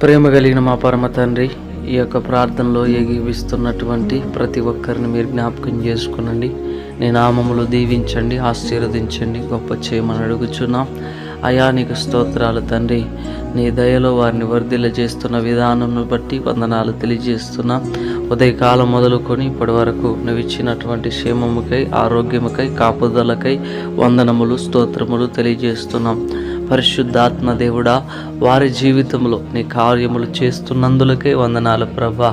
ప్రేమ కలిగిన మా పరమ తండ్రి, ఈ యొక్క ప్రార్థనలో ఏకీవిస్తున్నటువంటి ప్రతి ఒక్కరిని మీరు జ్ఞాపకం చేసుకునండి. నీ నామములు దీవించండి, ఆశీర్వదించండి, గొప్ప చేయమని అడుగుచున్నాం. అయా నీకు స్తోత్రాలు తండ్రి. నీ దయలో వారిని వర్ధిల్ల చేస్తున్న విధానంను బట్టి వందనాలు తెలియజేస్తున్నా. ఉదయకాలం మొదలుకొని ఇప్పటి వరకు నువ్వు ఇచ్చినటువంటి క్షేమముకై, ఆరోగ్యముకై, కాపుదలకై వందనములు, స్తోత్రములు తెలియజేస్తున్నాం. పరిశుద్ధాత్మ దేవుడా, వారి జీవితంలో నీ కార్యములు చేస్తున్నందులకే వందనాలు ప్రభా.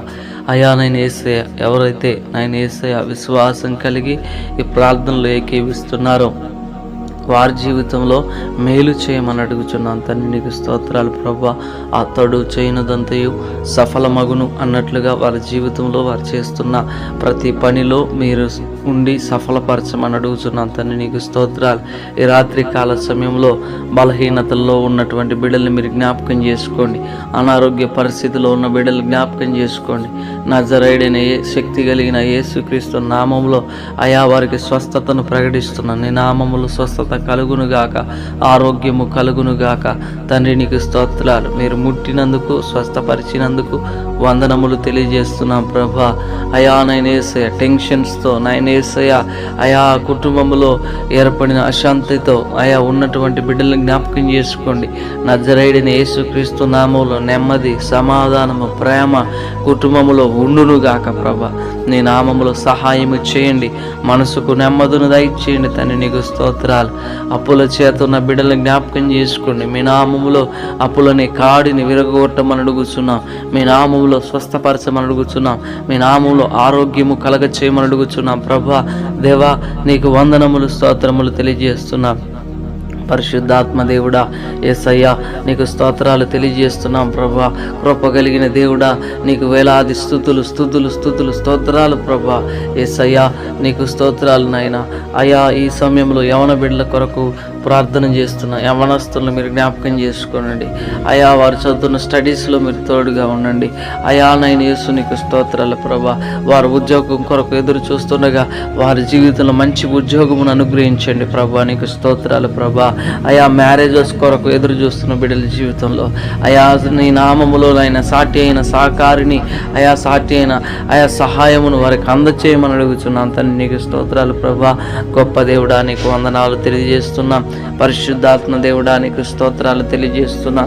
అయా నేను యేసయ్య, ఎవరైతే నేను యేసయ్య విశ్వాసం కలిగి ఈ ప్రార్థనలో ఏకీవిస్తున్నారో వారి జీవితంలో మేలు చేయమని అడుగుచున్నాను తండ్రి. నీకు స్తోత్రాలు ప్రభా. ఆ తడు చేయనదంతయు సఫలమగును అన్నట్లుగా వారి జీవితంలో వారు చేస్తున్న ప్రతి పనిలో మీరు ఉండి సఫలపరచమని అడుగుచున్నాను తండ్రి. నీకు స్తోత్రాలు. ఈ రాత్రి కాల సమయంలో బలహీనతల్లో ఉన్నటువంటి బిడ్డల్ని మీరు జ్ఞాపకం చేసుకోండి. అనారోగ్య పరిస్థితిలో ఉన్న బిడ్డలు జ్ఞాపకం చేసుకోండి. నజరేయుడైన శక్తి కలిగిన యేసుక్రీస్తు నామములో అయా వారికి స్వస్థతను ప్రకటిస్తున్నాను. నీ నామములో స్వస్థత కలుగునుగాక, ఆరోగ్యము కలుగునుగాక తండ్రి. నీకు స్తోత్రాలు. మీరు ముట్టినందుకు, స్వస్థపరిచినందుకు వందనములు తెలియజేస్తున్నాం ప్రభా. అయా నైనా యేసయ్య టెన్షన్స్తో, నైనా యేసయ్య అయా కుటుంబంలో ఏర్పడిన అశాంతితో అయా ఉన్నటువంటి బిడ్డలను జ్ఞాపకం చేసుకోండి. నజరేయుడైన యేసుక్రీస్తు నామములో నెమ్మది, సమాధానము, ప్రేమ కుటుంబములో ఉండునుగాక ప్రభా. నీ నామములో సహాయము చేయండి. మనసుకు నెమ్మదిని దయచేయండి తండ్రి. నీకు స్తోత్రాలు. అప్పుల చేత ఉన్న బిడ్డలను జ్ఞాపకం చేసుకోండి. మీ నామములో అప్పులని కాడిని విరగొట్టమని అడుగుచున్నాం. మీ నామములో స్వస్థపరచమని అడుగుచున్నాం. మీ నామములో ఆరోగ్యము కలగ చేయమని అడుగుచున్నాం ప్రభా. దేవా నీకు వందనములు, స్తోత్రములు తెలియజేస్తున్నాం. పరిశుద్ధాత్మ దేవుడా, యేసయ్యా నీకు స్తోత్రాలు తెలియజేస్తున్నాం ప్రభా. కృప కలిగిన దేవుడా, నీకు వేలాది స్తుతులు స్తుతులు స్తుతులు స్తోత్రాలు ప్రభా. యేసయ్యా నీకు స్తోత్రాలు నాయనా. అయా ఈ సమయంలో యవన బిడ్డల కొరకు ప్రార్థన చేస్తున్న యవనస్తులను మీరు జ్ఞాపకం చేసుకోనండి. అయా వారు చదువుతున్న స్టడీస్లో మీరు తోడుగా ఉండండి. అయా నైనా యేసు నీకు స్తోత్రాలు ప్రభా. వారు ఉద్యోగం కొరకు ఎదురు చూస్తుండగా వారి జీవితంలో మంచి ఉద్యోగమును అనుగ్రహించండి ప్రభా. నీకు స్తోత్రాలు ప్రభా. అయా మ్యారేజెస్ కొరకు ఎదురు చూస్తున్న బిడ్డల జీవితంలో అయా నీ నామములో అయిన సాటి అయిన సహకారిని, అయా సాటి అయిన అయా సహాయమును వారికి అందచేయమని అడుగుతున్నాను తండ్రి. నీకు స్తోత్రాలు ప్రభా. గొప్ప దేవుడా నీకు వందనాలు తెలియజేస్తున్నాం. పరిశుద్ధాత్మ దేవుడా నీకు స్తోత్రాలు తెలియజేస్తున్నా.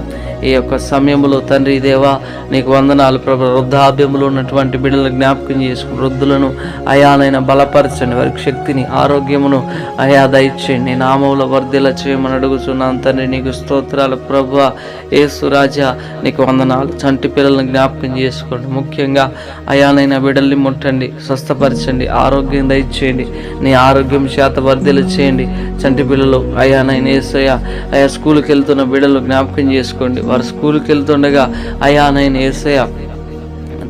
ఈ యొక్క సమయంలో తండ్రి దేవా నీకు వందనాలు ప్రభు. వృద్ధాప్యములో ఉన్నటువంటి బిడ్డలను జ్ఞాపకం చేసుకుని వృద్ధులను అయానైనా బలపరచండి. వారికి శక్తిని, ఆరోగ్యమును అయా దయచేయండి. నీ నామములో వర్ధిల్ల చేయమని అడుగుతున్నాను తండ్రి. నీకు స్తోత్రాలు ప్రభు. యేసు రాజా నీకు వందనాలు. చంటి పిల్లలను జ్ఞాపకం చేసుకోండి. ముఖ్యంగా అయానైనా బిడ్డల్ని ముట్టండి, స్వస్థపరచండి, ఆరోగ్యం దయచేయండి. నీ ఆరోగ్యం చేత వర్ధిల్ల చేయండి. చంటి పిల్లలు అయానైనా యేసయ్య అయా స్కూల్కి వెళ్తున్న బిడ్డలు జ్ఞాపకం చేసుకోండి. వారు స్కూల్కి వెళ్తుండగా అయా నైనా యేసయ్య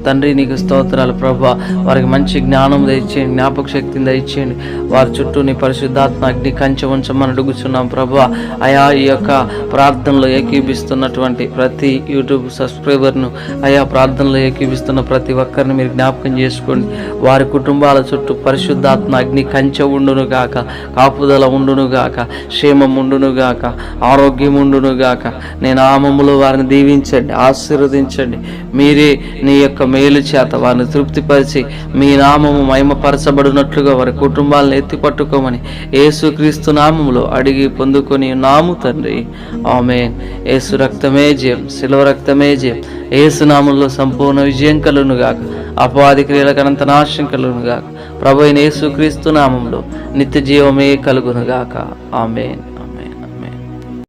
తండ్రి నీకు స్తోత్రాలు ప్రభా. వారికి మంచి జ్ఞానం దయచేయండి, జ్ఞాపక శక్తిని దయచేయండి. వారి చుట్టూ నీ పరిశుద్ధాత్మ అగ్ని కంచె ఉంచమని అడుగుచున్నాం ప్రభా. అయా ఈ యొక్క ప్రార్థనలో ఏకీభిస్తున్నటువంటి ప్రతి యూట్యూబ్ సబ్స్క్రైబర్ను, అయా ప్రార్థనలో ఏకీభిస్తున్న ప్రతి ఒక్కరిని మీరు జ్ఞాపకం చేసుకోండి. వారి కుటుంబాల చుట్టూ పరిశుద్ధాత్మ అగ్ని కంచె ఉండునుగాక, కాపుదల ఉండునుగాక, క్షేమం ఉండునుగాక, ఆరోగ్యం ఉండునుగాక. నేను నామములో వారిని దీవించండి, ఆశీర్వదించండి. మీరే నీ యొక్క మేలు చేత వారిని తృప్తిపరిచి మీ నామము మహిమపరచబడినట్లుగా వారి కుటుంబాలను ఎత్తిపట్టుకోమని యేసుక్రీస్తు నామములో అడిగి పొందుకొని నాము తండ్రి. ఆమేన్. యేసు రక్తమే జయం, శిలువ రక్తమే జయం. యేసు నామములో సంపూర్ణ విజయం కలుగునుగాక, అపవాది క్రియలకు అనంత నాశనం కలుగునుగాక. ప్రభు అయిన యేసుక్రీస్తు నామములో నిత్య జీవమే కలుగునుగాక. ఆమేన్.